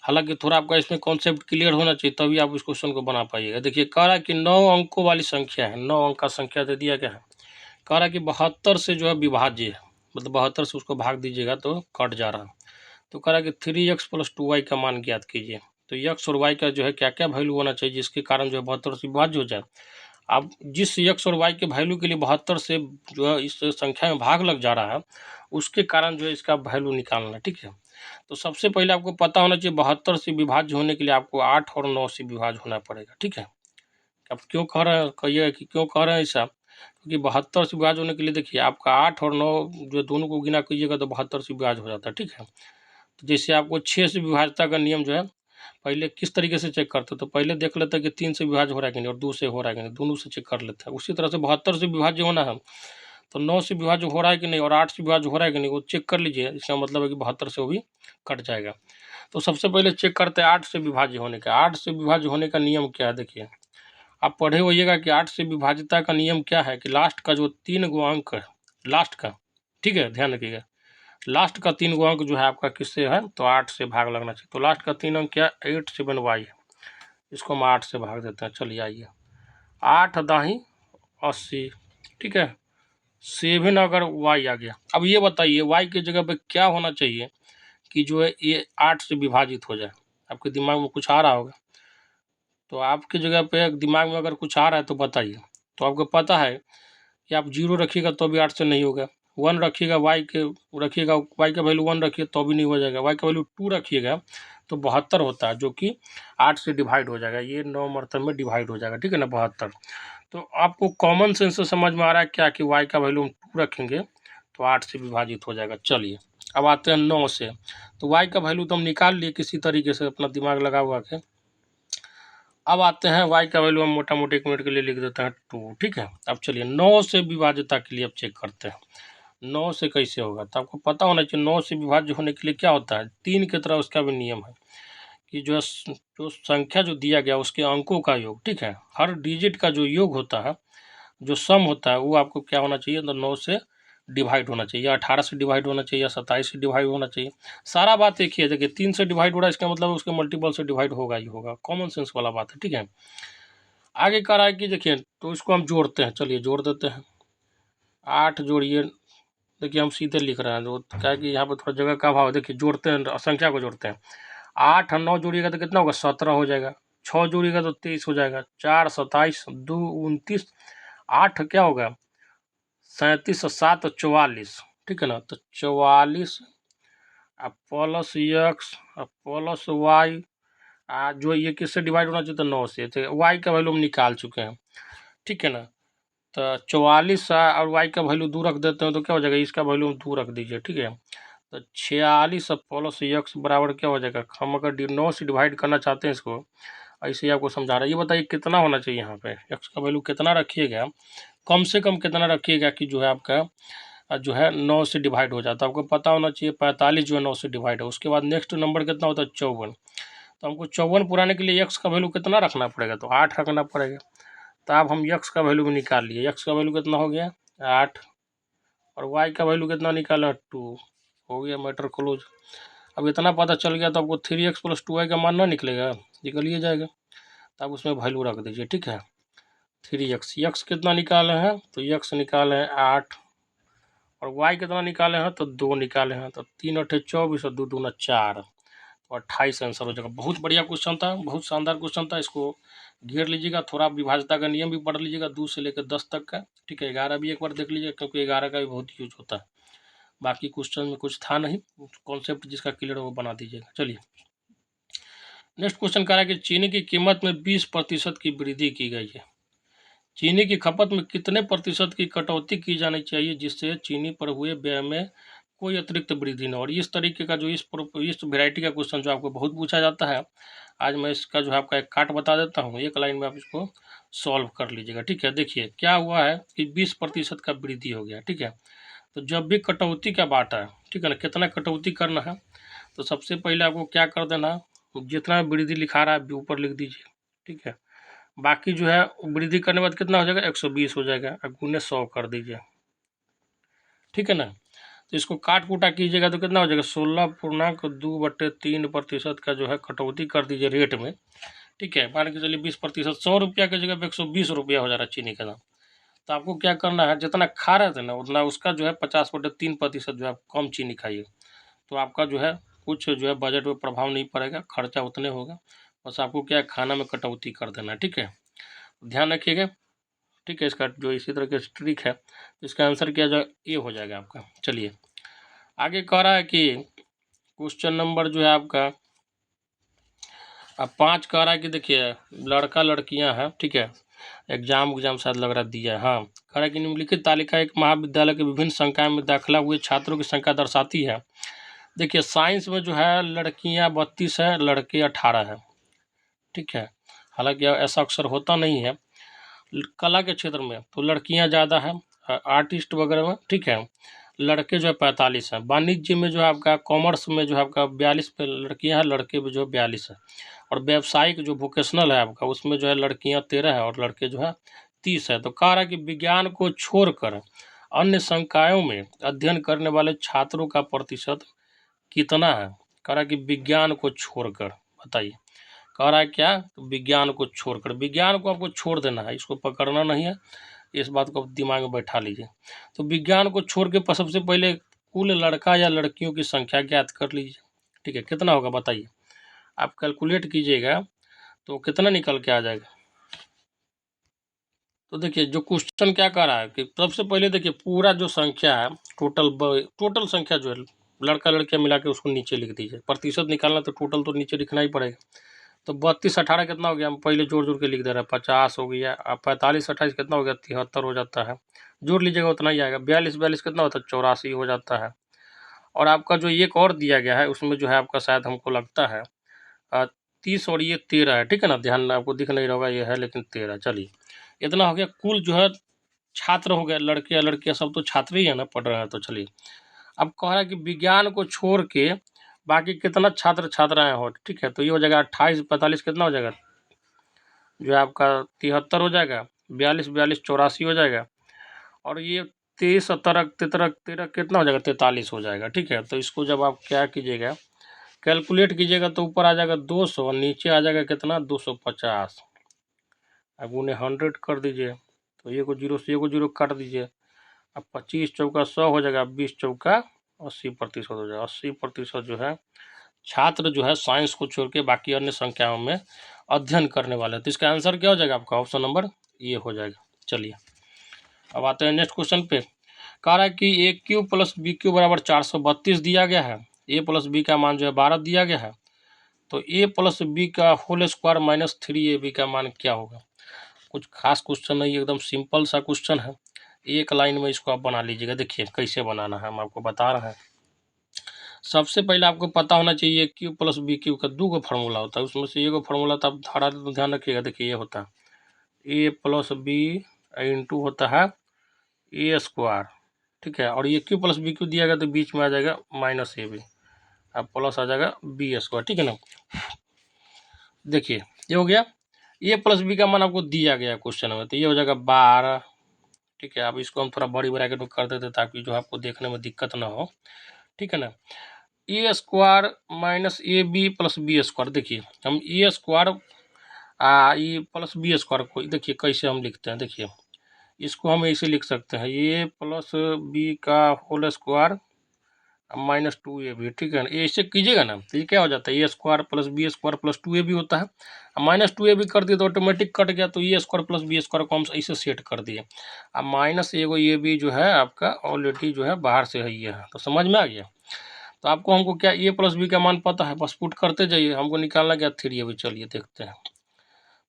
हालांकि थोड़ा आपका इसमें कॉन्सेप्ट क्लियर होना चाहिए तभी आप इस क्वेश्चन को बना पाइएगा। देखिए कह रहा है कि 9 अंकों वाली संख्या है, 9 अंक का संख्या दे दिया गया है, कह रहा है कि 72 से जो है विभाज्य है, मतलब 72 से उसको भाग दीजिएगा तो कट जा रहा है, तो कह रहा है कि 3x + 2y का मान ज्ञात कीजिए, तो x और y का जो है क्या क्या वैल्यू होना चाहिए जिसके कारण जो है 72 से विभाज्य हो जाए। अब जिस x और y के वैल्यू के लिए 72 से जो है इस संख्या में भाग लग जा रहा है उसके कारण जो है इसका वैल्यू निकालना, ठीक है। तो सबसे पहले आपको पता होना चाहिए 72 से विभाज्य होने के लिए आपको 8 और 9 से विभाज्य होना पड़ेगा, ठीक है। अब क्यों कह रहे हैं, कहिएगा कि क्यों कह रहे हैं ऐसा, क्योंकि 72 से विभाज्य होने के लिए देखिए आपका 8 और 9 जो दोनों को गिना कीजिएगा तो 72 से विभाज्य हो जाता है, ठीक है। तो जैसे आपको 6 से विभाज्यता का नियम जो है पहले किस तरीके से चेक करते, तो पहले देख लेते हैं कि 3 से विभाज्य हो रहा है कि नहीं और 2 से हो रहा है कि नहीं, दोनों से चेक कर लेते हैं। उसी तरह से 72 से विभाज्य होना है तो 9 से विभाज्य हो रहा है कि नहीं और 8 से विभाज्य हो रहा है कि नहीं वो चेक कर लीजिए, इसका मतलब है कि 72 से वो भी कट जाएगा। तो सबसे पहले चेक करते हैं 8 से विभाज्य होने का, 8 से विभाज्य होने का नियम क्या है, देखिए आप पढ़े होइएगा कि 8 से विभाज्यता का नियम क्या है कि लास्ट का जो 3 गो अंक है लास्ट का, ठीक है ध्यान रखिएगा, लास्ट का 3 गो अंक जो है आपका किससे है, तो 8 से भाग लगना चाहिए। तो लास्ट का 3 अंक क्या 8 7 y, इसको हम 8 से भाग देते हैं। चलिए आइए 8 दाही 80, ठीक है, 7 अगर y आ गया, अब ये बताइए y की जगह पे क्या होना चाहिए कि जो है ये 8 से विभाजित हो जाए, आपके दिमाग में कुछ आ रहा होगा, तो आपकी जगह पे दिमाग में अगर कुछ आ रहा है तो बताइए। तो आपको पता है कि आप 0 रखिएगा तो भी 8 से नहीं होगा, 1 रखिएगा रखिएगा y का वैल्यू 1 रखिए तो भी नहीं हो जाएगा, y का वैल्यू 2 रखिएगा तो 72 होता है जो कि 8 से डिवाइड हो जाएगा, ये 9 मरतब में डिवाइड हो जाएगा, ठीक है ना 72। तो आपको कॉमन सेंस से समझ में आ रहा है क्या कि y का वैल्यू हम 2 रखेंगे तो 8 से विभाजित हो जाएगा। चलिए अब आते हैं 9 से, तो y का वैल्यू तो हम निकाल लिए किसी तरीके से अपना दिमाग लगा हुआ के। अब आते हैं y का वैल्यू हम मोटा मोटी 1 मिनट के लिए लिख देते हैं 2, ठीक है। अब चलिए 9 से विभाज्यता के लिए अब चेक करते हैं 9 से कैसे होगा, तो आपको पता होना चाहिए 9 से विभाज्य होने के लिए क्या होता है, 3 की तरह उसका भी नियम है कि जो संख्या जो दिया गया उसके अंकों का योग, ठीक है, हर डिजिट का जो योग होता है जो सम होता है वो आपको क्या होना चाहिए, तो 9 से डिवाइड होना चाहिए, या 18 से डिवाइड होना चाहिए, या 27 से डिवाइड होना चाहिए। सारा बात एक ही है, देखिए 3 से डिवाइड हो रहा है इसका मतलब उसके मल्टीपल से डिवाइड होगा ही होगा, कॉमन सेंस वाला बात है, ठीक है। आगे कह रहा है कि देखिए तो इसको हम जोड़ते हैं, चलिए जोड़ देते हैं, 8 जोड़िए, देखिए हम सीधे लिख रहे हैं, जो क्या है कि यहाँ पर थोड़ा जगह का अभाव है, देखिए जोड़ते हैं संख्या को जोड़ते हैं, 8 और 9 जोड़िएगा तो कितना होगा 17 हो जाएगा, 6 जोड़िएगा तो 23 हो जाएगा, 4 27 2 29, 8 क्या होगा 37 और 7 44, ठीक है ना, तो 44 प्लस एक्स प्लस वाई, जो ये किससे डिवाइड होना चाहिए तो 9 से, तो वाई का वैल्यू हम निकाल चुके हैं, ठीक है ना। तो 44 और y का वैल्यू 2 रख देते हैं तो क्या हो जाएगा, इसका वैल्यू 2 रख दीजिए, ठीक है। तो 46 प्लस x बराबर क्या हो जाएगा, हम अगर 9 से डिवाइड करना चाहते हैं इसको, ऐसे ही आपको समझा रहा है। ये बताइए कितना होना चाहिए यहाँ पे, x का वैल्यू कितना रखिएगा, कम से कम कितना रखिएगा कि जो है आपका जो है 9 से डिवाइड हो जाता है। आपको पता होना चाहिए 45 जो है 9 से डिवाइड है। उसके बाद नेक्स्ट नंबर कितना होता है, 54। तो हमको 54 पुराने के लिए x का वैल्यू कितना रखना पड़ेगा, तो 8 रखना पड़ेगा। तो अब हम x का वैल्यू भी निकाल लिए, x का वैल्यू कितना हो गया 8, और y का वैल्यू कितना निकाला 2, हो गया मैटर क्लोज। अब इतना पता चल गया तो आपको 3x प्लस 2y का मान ना निकलेगा, निकलिए जाएगा। तो आप उसमें वैल्यू रख दीजिए, ठीक है। 3x, x कितना निकाले हैं, तो x निकाले हैं 8, और y कितना निकाले हैं, तो 2 निकाले हैं। तो 3 8 24 और 2 दूना 4, तो 28 आंसर हो जाएगा। बहुत बढ़िया क्वेश्चन था, बहुत शानदार क्वेश्चन था। इसको घेर लीजिएगा, थोड़ा विभाज्यता का नियम भी पढ़ लीजिएगा 2 से लेकर 10 तक का, ठीक है। 11 भी एक बार देख लीजिएगा, क्योंकि 11 का भी बहुत यूज होता है। बाकी क्वेश्चन में कुछ था नहीं, कॉन्सेप्ट जिसका क्लियर हो वो बना दीजिएगा। चलिए नेक्स्ट क्वेश्चन कह रहा है कि चीनी की कीमत में 20% की वृद्धि की गई है। चीनी की खपत में कितने प्रतिशत की कटौती की जानी चाहिए जिससे चीनी पर हुए व्यय में कोई अतिरिक्त वृद्धि न हो। और इस तरीके का जो इस वेराइटी का क्वेश्चन जो आपको बहुत पूछा जाता है, आज मैं इसका जो है आपका एक काट बता देता हूँ, एक लाइन में आप इसको सॉल्व कर लीजिएगा, ठीक है। देखिए क्या हुआ है कि 20% का वृद्धि हो गया, ठीक है। तो जब भी कटौती का बात है, ठीक है ना, कितना कटौती करना है, तो सबसे पहले आपको क्या कर देना, जितना वृद्धि लिखा रहा है ऊपर लिख दीजिए, ठीक है। बाकी जो है वृद्धि करने के बाद कितना हो जाएगा, 120 हो जाएगा, गुने 100 कर दीजिए, ठीक है ना। तो इसको काट कूटा कीजिएगा तो कितना हो जाएगा, 16.2/3% का जो है कटौती कर दीजिए रेट में, ठीक है। मान के चलिए 20%, 100 रुपया की जगह 120 रुपया हो जा रहा है चीनी का दाम। तो आपको क्या करना है, जितना खा रहे थे ना उतना उसका जो है 50/3% जो है कम चीनी खाइए, तो आपका जो है कुछ जो है बजट में प्रभाव नहीं पड़ेगा, खर्चा उतने होगा। बस आपको क्या है, खाना में कटौती कर देना है, ठीक है। ध्यान रखिएगा, ठीक है। इसका जो इसी तरह के ट्रिक है, इसका आंसर क्या जाए, ये हो जाएगा आपका। चलिए आगे कह रहा है कि क्वेश्चन नंबर जो है आपका अब 5 कह रहा है कि देखिए लड़का लड़कियां हैं, ठीक है, एग्जाम शायद लग रहा दिया है, हाँ। कह रहा है कि निम्नलिखित तालिका एक महाविद्यालय के विभिन्न संकाय में दाखिला हुए छात्रों की संख्या दर्शाती है। देखिए साइंस में जो है लड़कियां 32 है, लड़के 18 है, ठीक है। हालांकि ऐसा अक्सर होता नहीं है। कला के क्षेत्र में तो लड़कियां ज़्यादा हैं, आर्टिस्ट वगैरह में, ठीक है, लड़के जो है 45 हैं। वाणिज्य में जो है आपका, कॉमर्स में जो है आपका 42 पे लड़कियां हैं, लड़के भी जो है 42 है। और व्यावसायिक जो वोकेशनल है आपका, उसमें जो है लड़कियां 13 है और लड़के जो है 30 है। तो कह रहा है कि विज्ञान को छोड़कर अन्य संकायों में अध्ययन करने वाले छात्रों का प्रतिशत कितना है। कह रहा है कि विज्ञान को छोड़कर, बताइए कह रहा है क्या, तो विज्ञान को छोड़कर, विज्ञान को आपको छोड़ देना है, इसको पकड़ना नहीं है, इस बात को दिमाग में बैठा लीजिए। तो विज्ञान को छोड़ के सबसे पहले कुल लड़का या लड़कियों की संख्या ज्ञात कर लीजिए, ठीक है। कितना होगा बताइए, आप कैलकुलेट कीजिएगा तो कितना निकल के आ जाएगा। तो देखिए जो क्वेश्चन क्या कर रहा है कि सबसे पहले देखिए पूरा जो संख्या है, टोटल संख्या जो है लड़का लड़कियां मिला के उसको नीचे लिख दीजिए। प्रतिशत निकालना तो टोटल तो नीचे लिखना ही पड़ेगा। तो 32 18 कितना हो गया, हम पहले जोड़ जोड़ के लिख दे रहे हैं, 50 हो गया। अब 45 28 कितना हो गया, 73 हो जाता है, जोड़ लीजिएगा उतना ही आएगा। 42 42 कितना होता है, 84 हो जाता है। और आपका जो एक और दिया गया है उसमें जो है आपका शायद हमको लगता है 30 और ये 13 है, ठीक है ना। ध्यान आपको दिख नहीं रहा होगा, ये है लेकिन 13। चलिए इतना हो गया, कुल जो है छात्र हो गए, लड़के या लड़कियाँ सब तो छात्र ही है ना, पढ़ रहे हैं। तो चलिए अब कह रहा है कि विज्ञान को छोड़ के बाकी कितना छात्र छात्राएं हो, ठीक है। तो ये हो जाएगा 28 45 कितना हो जाएगा, जो है आपका 73 हो जाएगा, 42 42 84 हो जाएगा, और ये 23 17 13 13 कितना हो जाएगा, 43 हो जाएगा, ठीक है। तो इसको जब आप क्या कीजिएगा, कैलकुलेट कीजिएगा तो ऊपर आ जाएगा 200 और नीचे आ जाएगा कितना, 250। अब उन्हें 100 कर दीजिए, तो ये को जीरो से ये को जीरो काट दीजिए। अब 25 चौका 100 हो जाएगा, 20 चौका 80% हो जाएगा। 80% जो है छात्र जो है साइंस को छोड़ के बाकी अन्य संख्याओं में अध्ययन करने वाले हैं। तो इसका आंसर क्या हो जाएगा आपका, ऑप्शन नंबर ये हो जाएगा। चलिए अब आते हैं नेक्स्ट क्वेश्चन पे। कह रहा है कि ए क्यू प्लस बी क्यू बराबर 432 दिया गया है। ए प्लस बी का मान जो है 12 दिया गया है। तो ए प्लस बी का होल स्क्वायर माइनस 3ab का मान क्या होगा। कुछ खास क्वेश्चन नहीं, एकदम सिंपल सा क्वेश्चन है। एक लाइन में इसको आप बना लीजिएगा। देखिए कैसे बनाना है हम आपको बता रहे हैं। सबसे पहले आपको पता होना चाहिए क्यू प्लस बी क्यू का 2 फार्मूला होता है, उसमें से 1 फार्मूला तो आप धारा तो ध्यान रखिएगा। देखिए ये होता है ए प्लस बी इंटू होता है ए स्क्वायर, ठीक है। और ये क्यू प्लस बी क्यू दिया गया तो बीच में आ जाएगा माइनस ए बी, अब प्लस आ जाएगा बी स्क्वायर, ठीक है ना। देखिए ये हो गया। ए प्लस बी का मान आपको दिया गया क्वेश्चन में, तो ये हो जाएगा 12, ठीक है। अब इसको हम थोड़ा बड़ी ब्रैकेट में कर देते ताकि जो आपको देखने में दिक्कत ना हो, ठीक है ना। A square minus A B plus B square, देखिए हम ए स्क्वायर ये प्लस बी स्क्वायर को देखिए कैसे हम लिखते हैं। देखिए इसको हम ऐसे लिख सकते हैं, ए प्लस बी का होल स्क्वायर माइनस 2ab, ठीक है ना। ऐसे कीजिएगा ना तो ये क्या हो जाता है, A square plus B square plus 2ab होता है। माइनस 2ab कर दिए तो ऑटोमेटिक कट गया, तो ए स्क्वायर प्लस बी स्क्वायर को हम ऐसे सेट कर दिए। अब माइनस एगो ए बी जो है आपका ऑलरेडी जो है बाहर से है, ये है, तो समझ में आ गया। तो आपको हमको क्या ए प्लस बी का मान पता है, बस पुट करते जाइए। हमको निकालना क्या 3, अभी चलिए देखते हैं।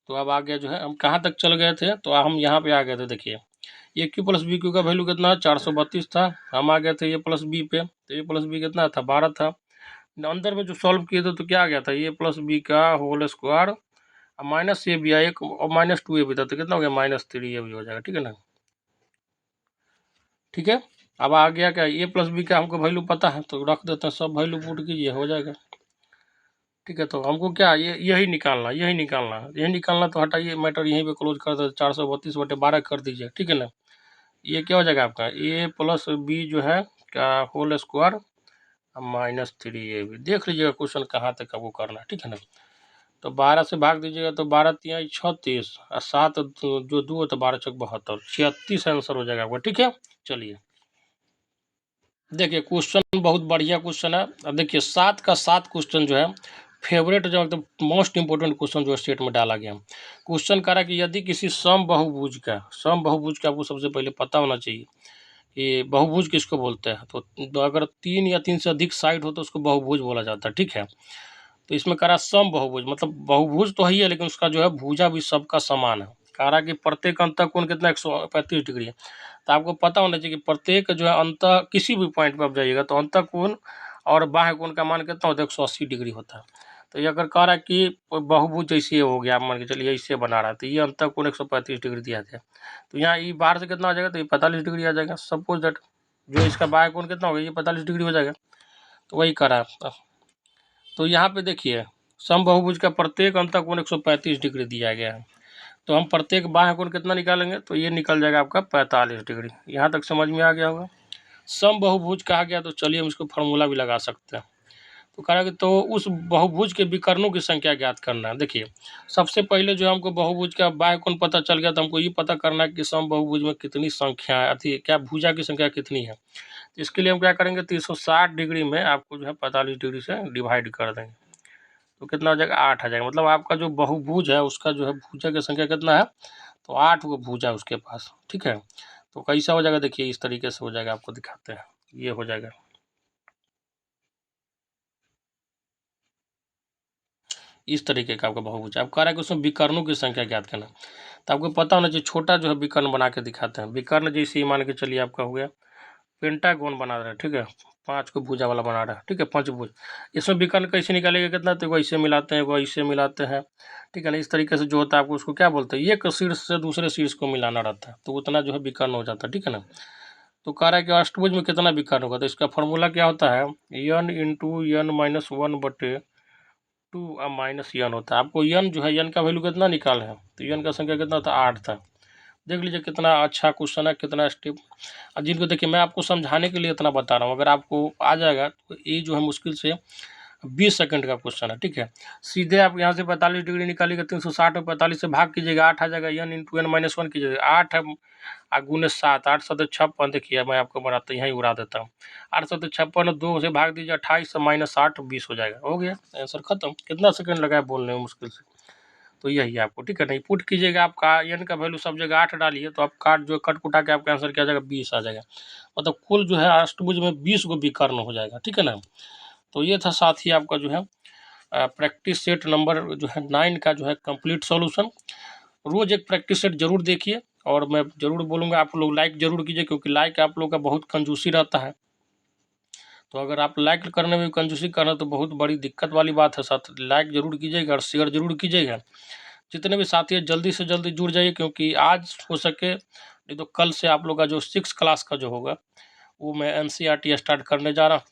तो अब आ गया जो है, हम कहाँ तक चल गए थे, तो हम यहाँ पे आ गए थे। देखिए ए क्यू प्लस बी क्यू का वैल्यू कितना है, 432 था। हम आ गए थे ए प्लस बी पे, तो ए प्लस बी कितना था, 12 था। अंदर में जो सॉल्व किए थे तो क्या आ गया था, ए प्लस बी का whole square minus A B आया एक और माइनस 2ab था, तो कितना हो गया माइनस 3ab हो जाएगा, ठीक है ना। ठीक है, अब आ गया क्या, ए प्लस बी का हमको वैल्यू पता है, तो रख देते हैं, सब वैल्यू पुट कीजिए, हो जाएगा। ठीक है, तो हमको क्या ये यही निकालना, तो हटाइए मैटर यहीं पे क्लोज कर देते, 432/12 कर दीजिए, ठीक है ना। ये क्या हो जाएगा आपका ए प्लस बी जो है क्या होल स्क्वायर माइनस 3ab। देख लीजिएगा क्वेश्चन कहाँ तक आपको करना है, ठीक है ना। तो 12 से भाग दीजिएगा तो 12 3 36 और 7 जो 2 तो 12 चौक 72, 36 आंसर हो जाएगा आपका, ठीक है। चलिए देखिए क्वेश्चन बहुत बढ़िया क्वेश्चन है। अब देखिए 7 का 7 क्वेश्चन जो है फेवरेट जो एकदम मोस्ट इंपोर्टेंट क्वेश्चन जो स्टेट में डाला गया। क्वेश्चन कह रहा है कि यदि किसी सम बहुभुज का आपको सबसे पहले पता होना चाहिए कि बहुभुज किसको बोलते हैं। तो अगर 3 या 3 से अधिक साइड हो तो उसको बहुभुज बोला जाता है, ठीक है। तो इसमें कह रहा सम बहुभुज, मतलब बहुभुज तो है ही है लेकिन उसका जो है भुजा भी सबका समान है। कह रहा कि प्रत्येक अंतः कोण कितना 135 डिग्री है। तो आपको पता होना चाहिए कि प्रत्येक जो है अंतः किसी भी पॉइंट पर आप जाइएगा तो अंतः कोण और बाह्य कोण का मान कितना होता है 180 डिग्री होता है। तो ये अगर कह रहा है कि बहुभुज जैसे हो गया, आप मान के चलिए इससे बना रहा है, तो ये अंतः कोण 135 डिग्री दिया गया। तो यहाँ ये बाहर से कितना आ जाएगा, तो ये 45 डिग्री आ जाएगा। सपोज दैट जो इसका बाह्य कोण कितना होगा, ये 45 डिग्री हो जाएगा। तो वही कह रहा है। तो यहाँ पे देखिए समबाहुभुज का प्रत्येक अंतः कोण 135 डिग्री दिया गया है। तो हम प्रत्येक बाह्य कोण कितना निकालेंगे, तो ये निकल जाएगा आपका 45 डिग्री। यहाँ तक समझ में आ गया होगा। समबाहुभुज कहा गया तो चलिए हम इसको फार्मूला भी लगा सकते हैं। तो कहा कि तो उस बहुभुज के विकर्णों की संख्या ज्ञात करना है। देखिए सबसे पहले जो हमको बहुभुज का बाह्य कोण पता चल गया, तो हमको ये पता करना है कि समबाहुभुज में कितनी संख्या है, क्या भुजा की संख्या कितनी है। तो इसके लिए हम क्या करेंगे, 360 डिग्री में आपको जो है 45 डिग्री से डिवाइड कर देंगे, तो कितना हो जाएगा 8 आ जाएगा। मतलब आपका जो बहुभुज है उसका जो है भुजा की संख्या कितना है, तो 8 वो भुजा है उसके पास, ठीक है। तो कैसा हो जाएगा, देखिए इस तरीके से हो जाएगा, आपको दिखाते हैं। ये हो जाएगा इस तरीके का आपका बहुभुज। आप कह रहा है कि उसमें विकर्णों की संख्या ज्ञात करना, तो आपको पता होना चाहिए। छोटा जो है विकर्ण बना के दिखाते हैं। विकर्ण जैसे ही मान के चलिए आपका हो गया पेंटागोन बना रहा है, ठीक है, 5 को भुजा वाला बना रहा है, ठीक है, पंचभुज। इसमें विकर्ण कैसे निकालेगा, कितना, तो ऐसे मिलाते हैं, ऐसे मिलाते हैं, ठीक है ना। इस तरीके से जो होता है आपको उसको क्या बोलते हैं, एक शीर्ष से दूसरे शीर्ष को मिलाना रहता है, तो उतना जो है विकर्ण हो जाता है, ठीक है ना। तो कह रहा है कि अष्टभुज में कितना विकर्ण होगा, तो इसका फॉर्मूला क्या होता है, n into n minus 1/2 minus n होता है। आपको n जो है n का वैल्यू कितना निकाल है, तो n का संख्या कितना था 8 था। देख लीजिए कितना अच्छा क्वेश्चन है, कितना स्टेप। जिनको देखिए मैं आपको समझाने के लिए इतना बता रहा हूँ, अगर आपको आ जाएगा तो ये जो है मुश्किल से 20 सेकंड का क्वेश्चन है, ठीक है। सीधे आप यहाँ से 45 डिग्री निकालिएगा, 360 और 45 से भाग कीजिएगा, 8 आ जाएगा। n इंटू n माइनस 1 कीजिएगा, 8 गुने 7, 8 7 56। देखिए मैं आपको बनाता यहीं उड़ा देता हूँ। 8 7 56, 2 से भाग दीजिए, 28 माइनस 8 20 हो जाएगा। हो गया आंसर खत्म। कितना सेकंड लगा है बोलने में मुश्किल से, तो यही है आपको, ठीक है। नहीं पुट कीजिएगा, आपका n का वैल्यू सब जगह 8 डालिए, तो आप कट कुटा के आपका आंसर क्या आ जाएगा 20 आ जाएगा। मतलब कुल जो है अष्टभुज में 20 को विकर्ण हो जाएगा, ठीक है ना। तो ये था साथ ही आपका जो है प्रैक्टिस सेट नंबर जो है 9 का जो है कंप्लीट सॉल्यूशन। रोज़ एक प्रैक्टिस सेट जरूर देखिए, और मैं ज़रूर बोलूँगा आप लोग लाइक ज़रूर कीजिए, क्योंकि लाइक आप लोग का बहुत कंजूसी रहता है। तो अगर आप लाइक करने में भी कंजूसी कर रहे हैं तो बहुत बड़ी दिक्कत वाली बात है। साथ लाइक ज़रूर कीजिएगा और शेयर ज़रूर कीजिएगा। जितने भी साथी हैं जल्दी से जल्दी जुड़ जाइए, क्योंकि आज हो सके नहीं तो कल से आप लोग का जो 6 क्लास का जो होगा वो मैं एनसीईआरटी स्टार्ट करने जा रहा हूँ,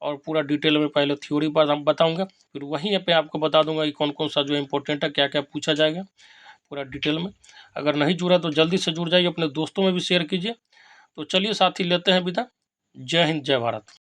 और पूरा डिटेल में पहले थ्योरी पर हम बताऊँगा, फिर वहीं पे आपको बता दूँगा कि कौन-कौन सा जो इम्पोर्टेंट है, क्या-क्या पूछा जाएगा पूरा डिटेल में। अगर नहीं जुड़ा तो जल्दी से जुड़ जाइए, अपने दोस्तों में भी शेयर कीजिए। तो चलिए साथी लेते हैं विदा। जय हिंद, जय भारत।